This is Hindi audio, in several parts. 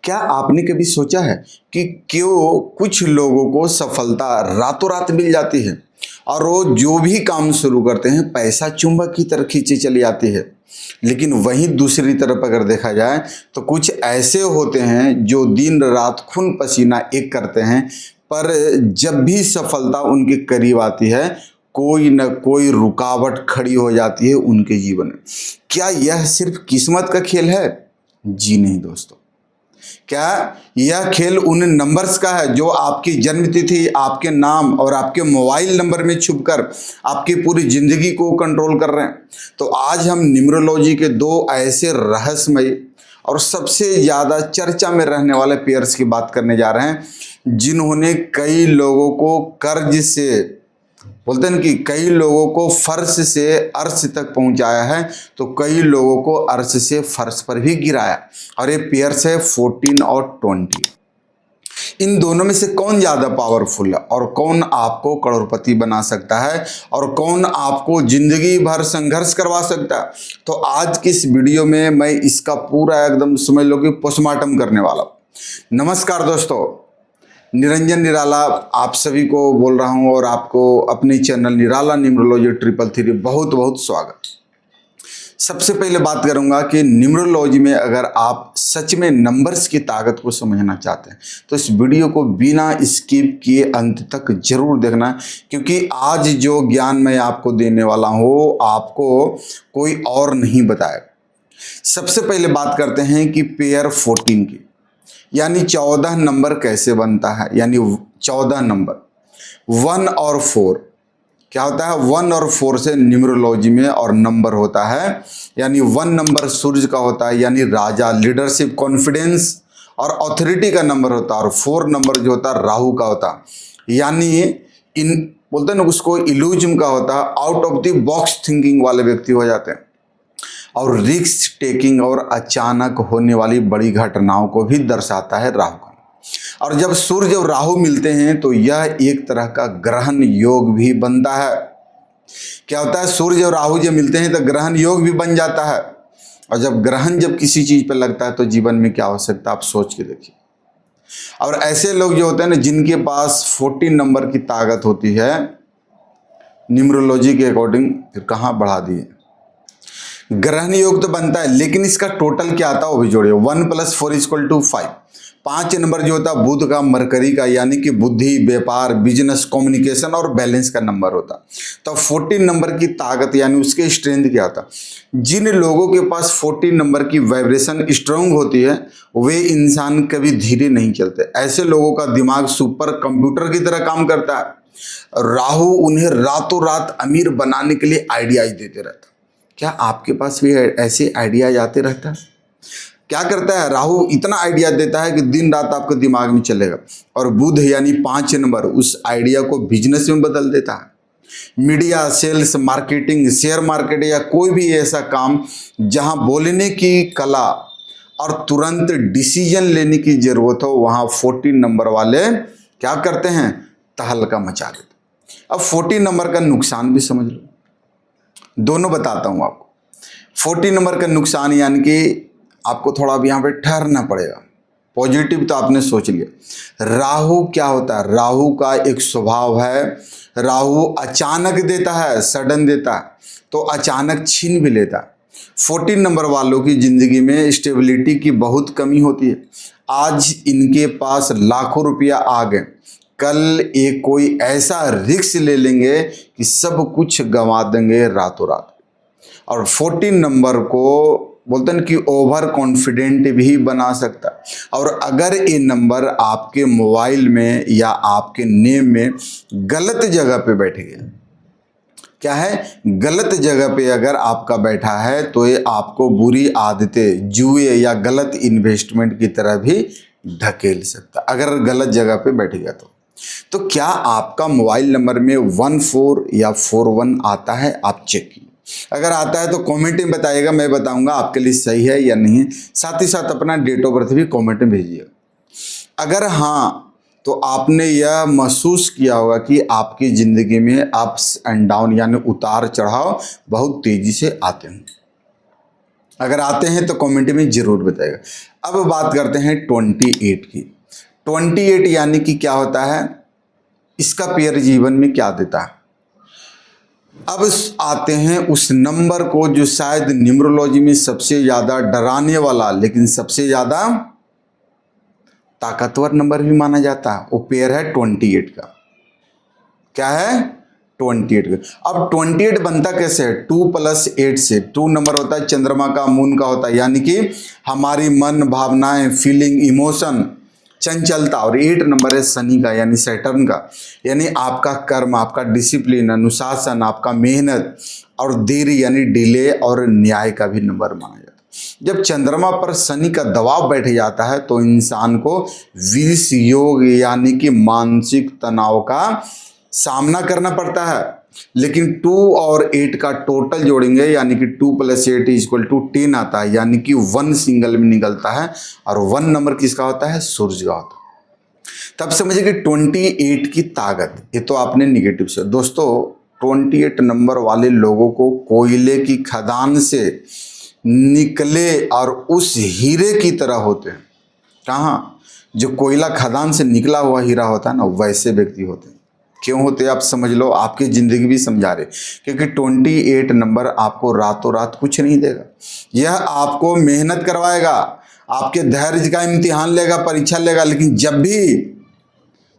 क्या आपने कभी सोचा है कि क्यों कुछ लोगों को सफलता रातों रात मिल जाती है और वो जो भी काम शुरू करते हैं पैसा चुंबक की तरह खींची चली आती है, लेकिन वहीं दूसरी तरफ अगर देखा जाए तो कुछ ऐसे होते हैं जो दिन रात खून पसीना एक करते हैं, पर जब भी सफलता उनके करीब आती है कोई न कोई रुकावट खड़ी हो जाती है उनके जीवन में। क्या यह सिर्फ किस्मत का खेल है? जी नहीं दोस्तों। क्या यह खेल उन नंबर्स का है जो आपकी जन्म तिथि, आपके नाम और आपके मोबाइल नंबर में छुपकर आपकी पूरी जिंदगी को कंट्रोल कर रहे हैं? तो आज हम न्यूमरोलॉजी के दो ऐसे रहस्यमय और सबसे ज़्यादा चर्चा में रहने वाले पेयर्स की बात करने जा रहे हैं, जिन्होंने कई लोगों को कर्ज से, बोलते हैं कि कई लोगों को फर्श से अर्श तक पहुंचाया है तो कई लोगों को अर्श से फर्श पर भी गिराया। और ये पेयर्स है 14 और 20। इन दोनों में से कौन ज़्यादा पावरफुल है और कौन आपको करोड़पति बना सकता है और कौन आपको जिंदगी भर संघर्ष करवा सकता है? तो आज की इस वीडियो में मैं इसका पूरा एकदम समझ लो कि पोस्टमार्टम करने वाला हूँ। नमस्कार दोस्तों, निरंजन निराला आप सभी को बोल रहा हूं और आपको अपने चैनल निराला न्यूमरोलॉजी 333 बहुत बहुत स्वागत। सबसे पहले बात करूंगा कि न्यूमरोलॉजी में अगर आप सच में नंबर्स की ताकत को समझना चाहते हैं तो इस वीडियो को बिना स्किप किए अंत तक जरूर देखना, क्योंकि आज जो ज्ञान मैं आपको देने वाला हूँ आपको कोई और नहीं बताएगा। सबसे पहले बात करते हैं कि पेयर 14 की, यानी 14 नंबर कैसे बनता है। यानी 14 नंबर 1 और 4 क्या होता है? 1 और 4 से न्यूमरोलॉजी में और नंबर होता है। यानी 1 नंबर सूर्य का होता है, यानी राजा, लीडरशिप, कॉन्फिडेंस और अथॉरिटी का नंबर होता है। और 4 नंबर जो होता है राहु का होता है, यानी इन बोलते हैं ना उसको इल्यूजन का होता है, out of the box thinking वाले व्यक्ति हो जाते हैं और रिस्क टेकिंग और अचानक होने वाली बड़ी घटनाओं को भी दर्शाता है राहु का। और जब सूर्य और राहु मिलते हैं तो यह एक तरह का ग्रहण योग भी बनता है। क्या होता है? सूर्य और राहु जब मिलते हैं तो ग्रहण योग भी बन जाता है। और जब ग्रहण जब किसी चीज पर लगता है तो जीवन में क्या हो सकता है आप सोच के देखिए। और ऐसे लोग जो होते हैं ना जिनके पास 14 नंबर की ताकत होती है, न्यूमरोलॉजी के अकॉर्डिंग फिर कहाँ बढ़ा दिए, ग्रहण योग तो बनता है, लेकिन इसका टोटल क्या आता है वो भी जोड़िए। 1 + 4 = 5। 5 नंबर जो होता है बुध का, मरकरी का, यानी कि बुद्धि, व्यापार, बिजनेस, कम्युनिकेशन और बैलेंस का नंबर होता है। तो 14 नंबर की ताकत यानी उसके स्ट्रेंथ क्या होता है? जिन लोगों के पास 14 नंबर की वाइब्रेशन स्ट्रांग होती है वे इंसान कभी धीरे नहीं चलते। ऐसे लोगों का दिमाग सुपर कंप्यूटर की तरह काम करता है। राहु उन्हें रातों रात अमीर बनाने के लिए आइडियाज देते रहता है। क्या आपके पास भी ऐसे आइडियाज आते रहता है? क्या करता है राहु? इतना आइडिया देता है कि दिन रात आपके दिमाग में चलेगा। और बुध यानी 5 नंबर उस आइडिया को बिजनेस में बदल देता है। Media, sales, marketing, share market या कोई भी ऐसा काम जहां बोलने की कला और तुरंत डिसीजन लेने की जरूरत हो, वहां 14 नंबर वाले क्या करते हैं? तहलका मचा देते। अब 14 नंबर का नुकसान भी समझ लो, दोनों बताता हूं आपको। 14 नंबर का नुकसान यानी कि आपको थोड़ा अब यहाँ पे ठहरना पड़ेगा। पॉजिटिव तो आपने सोच लिया। राहु क्या होता है? राहु का एक स्वभाव है, राहु अचानक देता है, सडन देता है, तो अचानक छीन भी लेता है। 14 नंबर वालों की जिंदगी में स्टेबिलिटी की बहुत कमी होती है। आज इनके पास लाखों रुपया आ गए, कल एक कोई ऐसा रिस्क ले लेंगे कि सब कुछ गंवा देंगे रातों रात। और 14 नंबर को बोलते हैं कि ओवर कॉन्फिडेंट भी बना सकता है। और अगर ये नंबर आपके मोबाइल में या आपके नेम में गलत जगह पे बैठ गया, क्या है? गलत जगह पे अगर आपका बैठा है तो ये आपको बुरी आदतें, जुए या गलत इन्वेस्टमेंट की तरह भी ढकेल सकता अगर गलत जगह पे बैठ गया तो क्या आपका मोबाइल नंबर में 14 या 41 आता है? आप चेक कीजिए। अगर आता है तो कमेंट में बताइएगा, मैं बताऊंगा आपके लिए सही है या नहीं। साथ ही साथ अपना डेट ऑफ बर्थ भी कमेंट में भेजिएगा। अगर हाँ तो आपने यह महसूस किया होगा कि आपकी ज़िंदगी में अप्स एंड डाउन यानी उतार चढ़ाव बहुत तेज़ी से आते हैं। अगर आते हैं तो कमेंट में जरूर बताइएगा। अब बात करते हैं 28 की। 28 यानी कि क्या होता है, इसका पेयर जीवन में क्या देता है। अब आते हैं उस नंबर को जो शायद न्यूमरोलॉजी में सबसे ज्यादा डराने वाला लेकिन सबसे ज्यादा ताकतवर नंबर भी माना जाता है। वो पेयर है 28 का। क्या है? 28 का। अब 28 बनता कैसे है? 2 + 8 से। 2 नंबर होता है चंद्रमा का, मून का होता है, यानी कि हमारी मन, भावनाएं, फीलिंग, इमोशन, चंचलता। और 8 नंबर है शनि का यानी सैटर्न का, यानी आपका कर्म, आपका डिसिप्लिन, अनुशासन, आपका मेहनत और देरी यानी डिले और न्याय का भी नंबर माना जाता है। जब चंद्रमा पर शनि का दबाव बैठ जाता है तो इंसान को विष योग यानी कि मानसिक तनाव का सामना करना पड़ता है। लेकिन 2 और 8 का टोटल जोड़ेंगे यानी कि 2 + 8 = 10 आता है, यानी कि 1 सिंगल में निकलता है। और 1 नंबर किसका होता है? सूर्य का होता है। तब समझिए कि 28 की ताकत। ये तो आपने निगेटिव से। दोस्तों 28 नंबर वाले लोगों को कोयले की खदान से निकले और उस हीरे की तरह होते हैं। कहाँ? जो कोयला खदान से निकला हुआ हीरा होता है ना, वैसे व्यक्ति होते हैं। क्यों होते हैं आप समझ लो, आपकी जिंदगी भी समझा रहे। क्योंकि 28 नंबर आपको रातों रात कुछ नहीं देगा। यह आपको मेहनत करवाएगा, आपके धैर्य का इम्तिहान लेगा, परीक्षा लेगा। लेकिन जब भी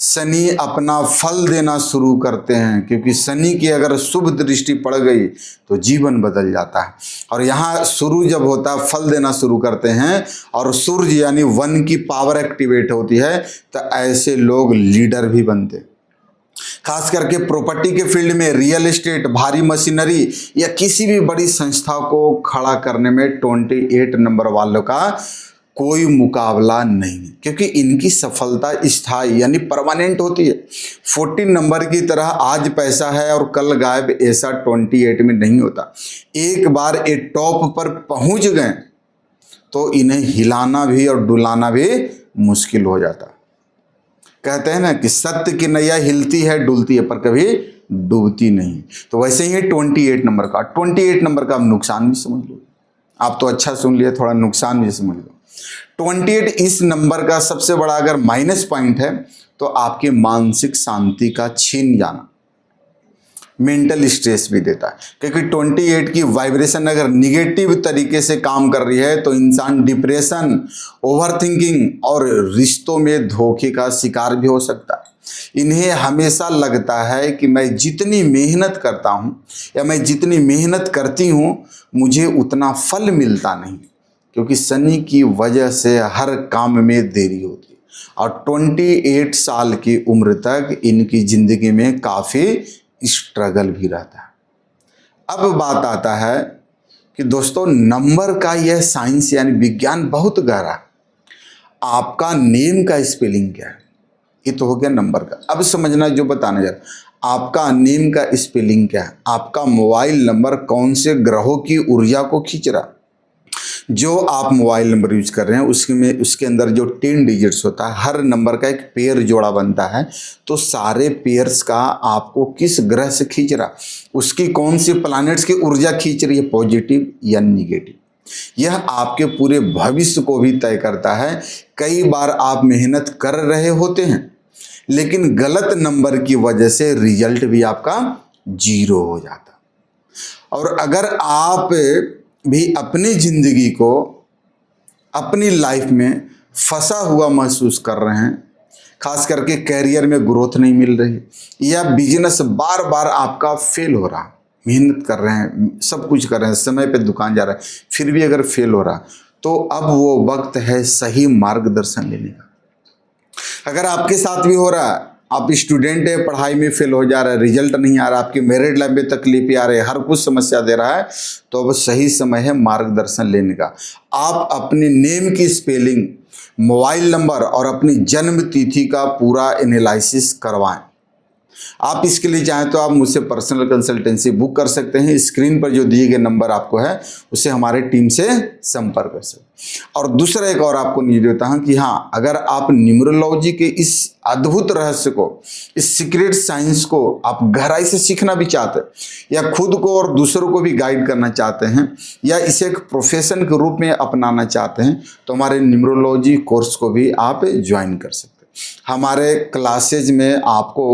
शनि अपना फल देना शुरू करते हैं, क्योंकि शनि की अगर शुभ दृष्टि पड़ गई तो जीवन बदल जाता है। और यहाँ शुरू जब होता है, फल देना शुरू करते हैं और सूर्य यानी 1 की पावर एक्टिवेट होती है, तो ऐसे लोग लीडर भी बनते हैं। खास करके प्रॉपर्टी के फील्ड में, रियल एस्टेट, भारी मशीनरी या किसी भी बड़ी संस्था को खड़ा करने में 28 नंबर वालों का कोई मुकाबला नहीं, क्योंकि इनकी सफलता स्थायी यानी परमानेंट होती है। 14 नंबर की तरह आज पैसा है और कल गायब, ऐसा 28 में नहीं होता। एक बार ये टॉप पर पहुंच गए तो इन्हें हिलाना भी और डुलाना भी मुश्किल हो जाता। कहते हैं ना कि सत्य की नैया हिलती है, डुलती है, पर कभी डूबती नहीं। तो वैसे ही 28 नंबर का। 28 नंबर का आप नुकसान भी समझ लो। आप तो अच्छा सुन लिए, थोड़ा नुकसान भी समझ लो। 28 इस नंबर का सबसे बड़ा अगर माइनस पॉइंट है तो आपकी मानसिक शांति का छीन जाना, मेंटल स्ट्रेस भी देता है। क्योंकि 28 की वाइब्रेशन अगर निगेटिव तरीके से काम कर रही है तो इंसान डिप्रेशन, ओवरथिंकिंग और रिश्तों में धोखे का शिकार भी हो सकता है। इन्हें हमेशा लगता है कि मैं जितनी मेहनत करता हूं या मैं जितनी मेहनत करती हूं मुझे उतना फल मिलता नहीं, क्योंकि शनि की वजह से हर काम में देरी होती है। और 28 साल की उम्र तक इनकी जिंदगी में काफ़ी स्ट्रगल भी रहता है। अब बात आता है कि दोस्तों नंबर का यह साइंस यानी विज्ञान बहुत गहरा है। आपका नेम का स्पेलिंग क्या है? ये तो हो गया नंबर का। अब समझना जो बताने जा रहा, आपका नेम का स्पेलिंग क्या है? आपका मोबाइल नंबर कौन से ग्रहों की ऊर्जा को खींच रहा? जो आप मोबाइल नंबर यूज कर रहे हैं उसके अंदर जो 10 डिजिट्स होता है, हर नंबर का एक पेयर जोड़ा बनता है। तो सारे पेयर्स का आपको किस ग्रह से खींच रहा, उसकी कौन सी प्लैनेट्स की ऊर्जा खींच रही है, पॉजिटिव या निगेटिव, यह आपके पूरे भविष्य को भी तय करता है। कई बार आप मेहनत कर रहे होते हैं लेकिन गलत नंबर की वजह से रिजल्ट भी आपका 0 हो जाता। और अगर आप भी अपनी जिंदगी को, अपनी लाइफ में फंसा हुआ महसूस कर रहे हैं, खास करके कैरियर में ग्रोथ नहीं मिल रही या बिजनेस बार बार आपका फेल हो रहा, मेहनत कर रहे हैं, सब कुछ कर रहे हैं, समय पे दुकान जा रहा है, फिर भी अगर फेल हो रहा, तो अब वो वक्त है सही मार्गदर्शन लेने का। अगर आपके साथ भी हो रहा है, आप स्टूडेंट है, पढ़ाई में फेल हो जा रहा है, रिजल्ट नहीं आ रहा, आपकी मैरिड लाइफ में तकलीफ आ रही है, हर कुछ समस्या दे रहा है, तो अब सही समय है मार्गदर्शन लेने का। आप अपने नेम की स्पेलिंग, मोबाइल नंबर और अपनी जन्म तिथि का पूरा एनालिसिस करवाएं। आप इसके लिए चाहें तो आप मुझसे पर्सनल कंसल्टेंसी बुक कर सकते हैं। स्क्रीन पर जो दिए गए नंबर आपको है उससे हमारे टीम से संपर्क कर सकते हैं। और दूसरा एक और आपको न्यूज़ देता हूं कि हाँ, अगर आप न्यूमरोलॉजी के इस अद्भुत रहस्य को, इस सीक्रेट साइंस को आप गहराई से सीखना भी चाहते हैं या खुद को और दूसरों को भी गाइड करना चाहते हैं या इसे एक प्रोफेशन के रूप में अपनाना चाहते हैं तो हमारे न्यूमरोलॉजी कोर्स को भी आप ज्वाइन कर सकते हैं। हमारे क्लासेज में आपको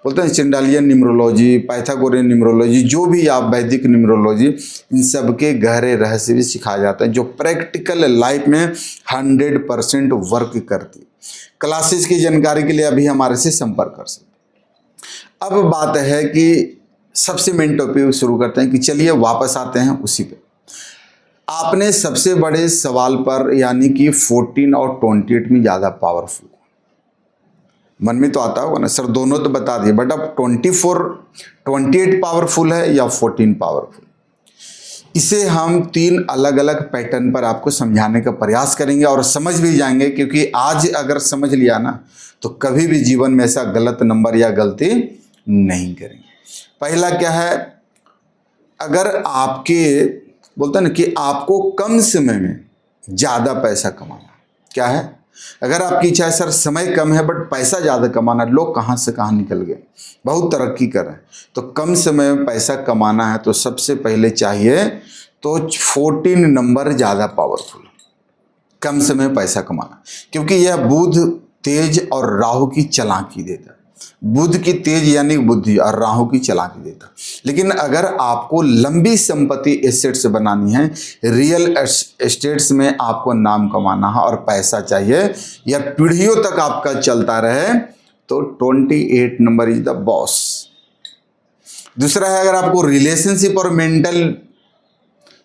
बोलते हैं चिंडालियन न्यूमरोलॉजी, पाइथागोरियन न्यूमरोलॉजी, जो भी आप वैदिक न्यूमरोलॉजी, इन सब के गहरे रहस्य भी सिखाया जाता है जो प्रैक्टिकल लाइफ में 100% वर्क करती है। क्लासेज की जानकारी के लिए अभी हमारे से संपर्क कर सकते हैं। अब बात है कि सबसे मेन टॉपिक शुरू करते हैं कि चलिए वापस आते हैं उसी पे। आपने सबसे बड़े सवाल पर यानी कि 14 और 28 में ज़्यादा पावरफुल, मन में तो आता होगा ना सर दोनों तो बता दिए, बट अब 28 पावरफुल है या 14 पावरफुल, इसे हम 3 अलग अलग पैटर्न पर आपको समझाने का प्रयास करेंगे और समझ भी जाएंगे, क्योंकि आज अगर समझ लिया ना तो कभी भी जीवन में ऐसा गलत नंबर या गलती नहीं करेंगे। पहला क्या है, अगर आपके बोलते हैं ना कि आपको कम समय में ज़्यादा पैसा कमाना, क्या है, अगर आपकी इच्छा है सर समय कम है बट पैसा ज़्यादा कमाना, लोग कहाँ से कहाँ निकल गए, बहुत तरक्की कर रहे हैं, तो कम समय में पैसा कमाना है तो सबसे पहले चाहिए तो 14 नंबर ज़्यादा पावरफुल, कम समय में पैसा कमाना, क्योंकि यह बुध तेज और राहु की चालाकी देता है। बुध की तेज यानी बुद्धि और राहु की चालाकी देता। लेकिन अगर आपको लंबी संपत्ति एसेट्स बनानी है, रियल एस्टेट्स में आपको नाम कमाना है और पैसा चाहिए या पीढ़ियों तक आपका चलता रहे, तो 28 नंबर इज द बॉस। दूसरा है, अगर आपको रिलेशनशिप और मेंटल,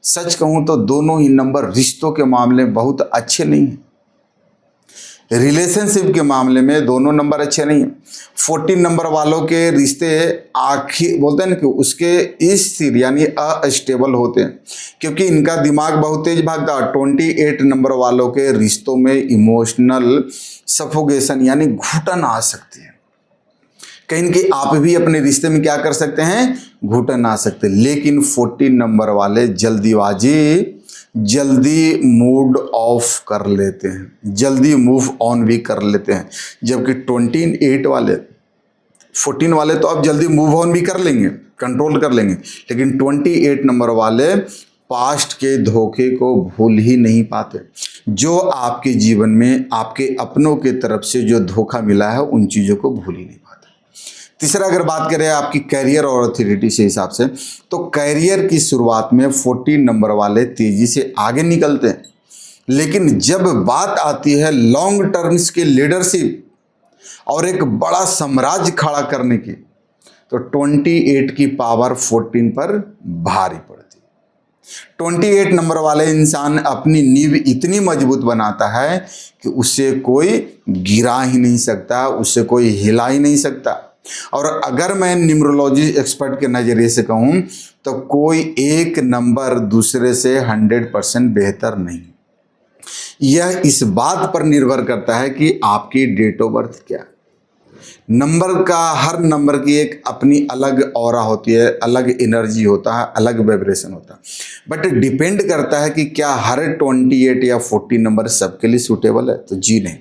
सच कहूं तो दोनों ही नंबर रिश्तों के मामले में बहुत अच्छे नहीं हैं। रिलेशनशिप के मामले में दोनों नंबर अच्छे नहीं हैं। 14 नंबर वालों के रिश्ते आखिर बोलते हैं ना कि उसके स्थिर यानी अस्टेबल होते हैं, क्योंकि इनका दिमाग बहुत तेज भागता है। 28 नंबर वालों के रिश्तों में इमोशनल सफोकेशन यानी घुटन आ सकती है। कहीं कि आप भी अपने रिश्ते में क्या कर सकते हैं, घुटन आ सकते हैं। लेकिन 14 नंबर वाले जल्दीबाजी, जल्दी मूड ऑफ कर लेते हैं, जल्दी मूव ऑन भी कर लेते हैं, जबकि 28 वाले, 14 वाले तो आप जल्दी मूव ऑन भी कर लेंगे, कंट्रोल कर लेंगे, लेकिन 28 नंबर वाले पास्ट के धोखे को भूल ही नहीं पाते। जो आपके जीवन में आपके अपनों के तरफ से जो धोखा मिला है उन चीज़ों को भूल ही नहीं पाते। तीसरा, अगर बात करें आपकी कैरियर और अथॉरिटी से हिसाब से, तो कैरियर की शुरुआत में 14 नंबर वाले तेजी से आगे निकलते हैं, लेकिन जब बात आती है लॉन्ग टर्म्स की लीडरशिप और एक बड़ा साम्राज्य खड़ा करने की, तो 28 की पावर 14 पर भारी पड़ती है। 28 नंबर वाले इंसान अपनी नींव इतनी मजबूत बनाता है कि उसे कोई गिरा ही नहीं सकता, उसे कोई हिला ही नहीं सकता। और अगर मैं न्यूमरोलॉजी एक्सपर्ट के नज़रिए से कहूँ तो कोई एक नंबर दूसरे से 100% बेहतर नहीं। यह इस बात पर निर्भर करता है कि आपकी डेट ऑफ बर्थ क्या है। नंबर का, हर नंबर की एक अपनी अलग ऑरा होती है, अलग एनर्जी होता है, अलग वाइब्रेशन होता है, बट डिपेंड करता है कि क्या हर 28 या 14 नंबर सबके लिए सूटेबल है, तो जी नहीं,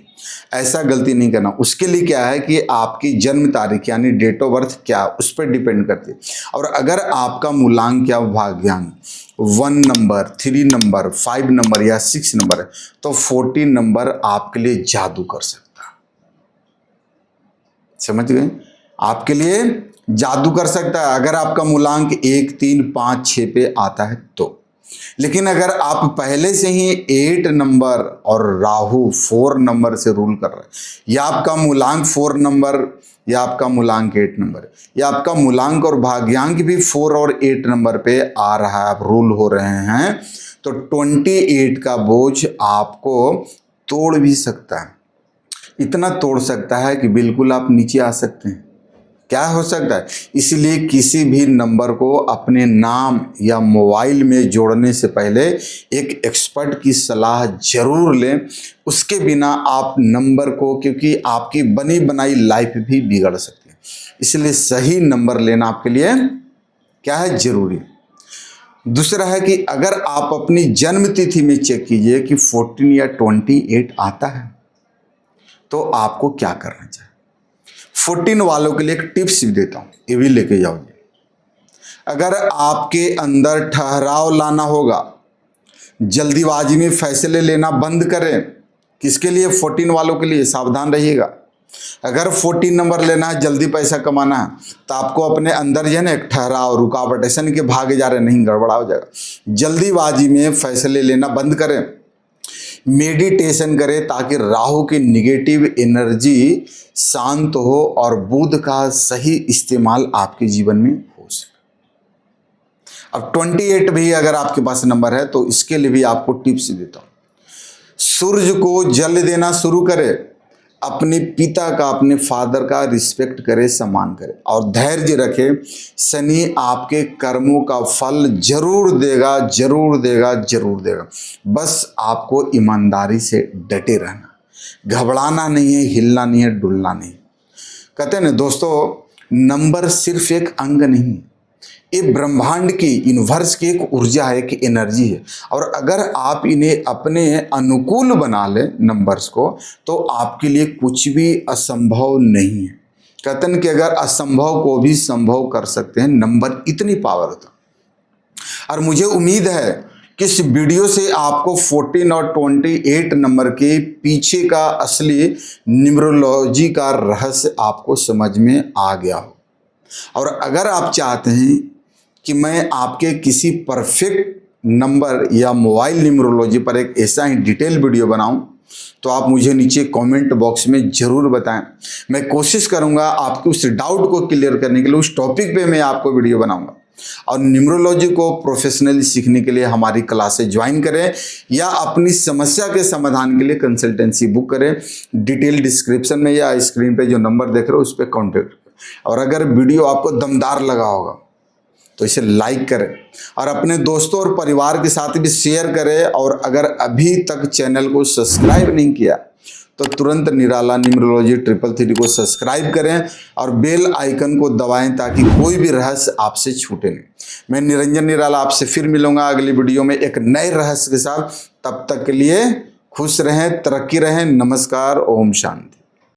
ऐसा गलती नहीं करना। उसके लिए क्या है कि आपकी जन्म तारीख यानी डेट ऑफ बर्थ क्या, उस पर डिपेंड करती है। और अगर आपका मूलांक या भाग्यांक 1 नंबर, 3 नंबर, 5 नंबर या 6 नंबर है, तो 14 नंबर आपके लिए जादू कर सकता है। समझ गए, आपके लिए जादू कर सकता है अगर आपका मूलांक 1, 3, 5, 6 पे आता है तो। लेकिन अगर आप पहले से ही 8 नंबर और राहु 4 नंबर से रूल कर रहे हैं, या आपका मूलांक 4 नंबर या आपका मूलांक 8 नंबर या आपका मूलांक और भाग्यांक भी 4 और 8 नंबर पे आ रहा है, आप रूल हो रहे हैं, तो 28 का बोझ आपको तोड़ भी सकता है। इतना तोड़ सकता है कि बिल्कुल आप नीचे आ सकते हैं। क्या हो सकता है, इसलिए किसी भी नंबर को अपने नाम या मोबाइल में जोड़ने से पहले एक एक्सपर्ट की सलाह जरूर लें। उसके बिना आप नंबर को, क्योंकि आपकी बनी बनाई लाइफ भी बिगड़ सकती है। इसलिए सही नंबर लेना आपके लिए क्या है, जरूरी। दूसरा है कि अगर आप अपनी जन्म तिथि में चेक कीजिए कि 14 या 28 आता है तो आपको क्या करना चाहिए। 14 वालों के लिए एक टिप्स भी देता हूं, ये भी लेके जाओ। अगर आपके अंदर ठहराव लाना होगा, जल्दीबाजी में फैसले लेना बंद करें। किसके लिए? 14 वालों के लिए। सावधान रहिएगा। अगर 14 नंबर लेना है, जल्दी पैसा कमाना है, तो आपको अपने अंदर जो है ना एक ठहराव, रुकावट, ऐसा नहीं कि भागे जा रहे, नहीं, गड़बड़ा हो जाएगा। जल्दीबाजी में फैसले लेना बंद करें, मेडिटेशन करें ताकि राहु की निगेटिव एनर्जी शांत हो और बुध का सही इस्तेमाल आपके जीवन में हो सके। अब 28 भी अगर आपके पास नंबर है तो इसके लिए भी आपको टिप्स देता हूं। सूर्य को जल देना शुरू करें, अपने पिता का, अपने फादर का रिस्पेक्ट करे, सम्मान करे और धैर्य रखे। शनि आपके कर्मों का फल जरूर देगा, जरूर देगा, जरूर देगा। बस आपको ईमानदारी से डटे रहना, घबराना नहीं है, हिलना नहीं है, डुलना नहीं। कहते हैं ना दोस्तों, नंबर सिर्फ एक अंग नहीं, ये ब्रह्मांड की, यूनिवर्स की एक ऊर्जा है, एक एनर्जी है। और अगर आप इन्हें अपने अनुकूल बना लें नंबर्स को, तो आपके लिए कुछ भी असंभव नहीं है। कहते हैं कि अगर असंभव को भी संभव कर सकते हैं नंबर, इतनी पावर होता। और मुझे उम्मीद है कि इस वीडियो से आपको 14 और 28 नंबर के पीछे का असली न्यूमरोलॉजी का रहस्य आपको समझ में आ गया हो। और अगर आप चाहते हैं कि मैं आपके किसी परफेक्ट नंबर या मोबाइल न्यूमरोलॉजी पर एक ऐसा ही डिटेल वीडियो बनाऊं, तो आप मुझे नीचे कमेंट बॉक्स में ज़रूर बताएं। मैं कोशिश करूंगा आपके उस डाउट को क्लियर करने के लिए, उस टॉपिक पे मैं आपको वीडियो बनाऊंगा। और न्यूमरोलॉजी को प्रोफेशनली सीखने के लिए हमारी क्लासेस ज्वाइन करें या अपनी समस्या के समाधान के लिए कंसल्टेंसी बुक करें। डिटेल डिस्क्रिप्शन में या स्क्रीन पे जो नंबर देख रहे हो उस पर कॉन्टेक्ट करें। और अगर वीडियो आपको दमदार लगा होगा तो इसे लाइक करें और अपने दोस्तों और परिवार के साथ भी शेयर करें। और अगर अभी तक चैनल को सब्सक्राइब नहीं किया तो तुरंत निराला न्यूमरोलॉजी 333 को सब्सक्राइब करें और बेल आइकन को दबाएं ताकि कोई भी रहस्य आपसे छूटे नहीं। मैं निरंजन निराला आपसे फिर मिलूंगा अगली वीडियो में एक नए रहस्य के साथ। तब तक के लिए खुश रहें, तरक्की रहें। नमस्कार, ओम शांति।